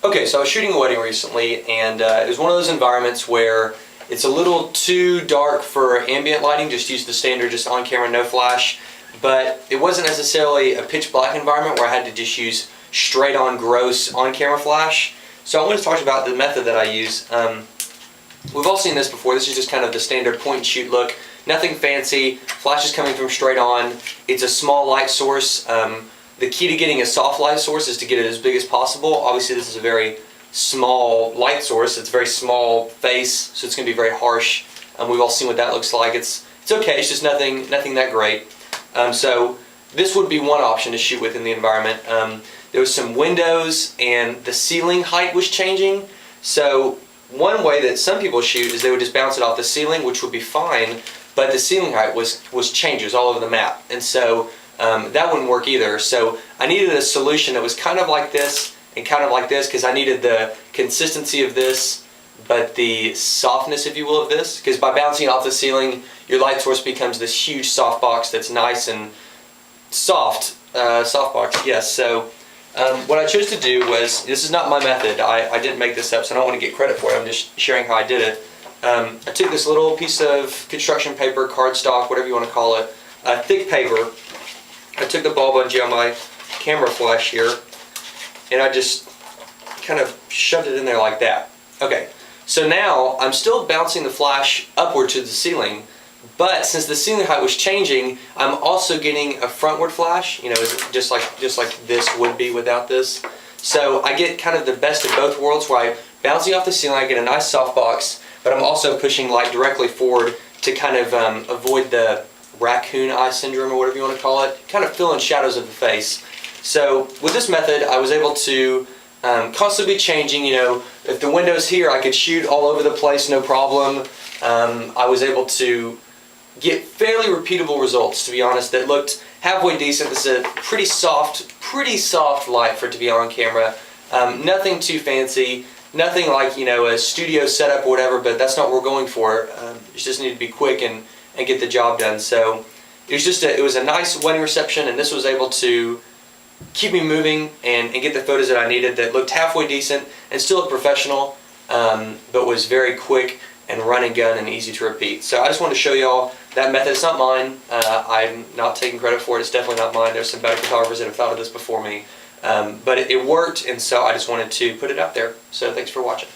Okay, so I was shooting a wedding recently, and it was one of those environments where it's a little too dark for ambient lighting, just use the standard, just on camera, no flash. But it wasn't necessarily a pitch black environment where I had to just use straight on gross on camera flash. So I want to talk about the method that I use. We've all seen this before. This is just kind of the standard point and shoot look. Nothing fancy. Flash is coming from straight on. It's a small light source. The key to getting a soft light source is to get it as big as possible. Obviously this is a very small light source. It's a very small face, so it's going to be very harsh. We've all seen what that looks like. It's okay. It's just nothing that great. So this would be one option to shoot with in the environment. There was some windows and the ceiling height was changing. So one way that some people shoot is they would just bounce it off the ceiling, which would be fine, but the ceiling height was changes all over the map. And so that wouldn't work either. So I needed a solution that was kind of like this and kind of like this, because I needed the consistency of this but the softness, if you will, of this, because by bouncing it off the ceiling your light source becomes this huge softbox that's nice and soft. Softbox, yes. So what I chose to do was, this is not my method, I didn't make this up, so I don't want to get credit for it, I'm just sharing how I did it. I took this little piece of construction paper, cardstock, whatever you want to call it, thick paper. I took the ball bungee on my camera flash here, and I just kind of shoved it in there like that. Okay, so now I'm still bouncing the flash upward to the ceiling, but since the ceiling height was changing, I'm also getting a frontward flash, you know, just like this would be without this. So I get kind of the best of both worlds, where I'm bouncing off the ceiling, I get a nice softbox, but I'm also pushing light directly forward to kind of avoid the raccoon eye syndrome, or whatever you want to call it, kind of fill in shadows of the face. So with this method I was able to constantly be changing, you know, if the window's here I could shoot all over the place, no problem. I was able to get fairly repeatable results, to be honest, that looked halfway decent. This is a pretty soft light for it to be on camera. Nothing too fancy, nothing like, you know, a studio setup or whatever, but that's not what we're going for. You just need to be quick and get the job done. So it was a nice wedding reception, and this was able to keep me moving and get the photos that I needed that looked halfway decent and still looked professional, but was very quick and run and gun and easy to repeat. So I just wanted to show y'all that method. It's not mine. I'm not taking credit for it. It's definitely not mine. There's some better photographers that have thought of this before me. But it worked, and so I just wanted to put it out there. So thanks for watching.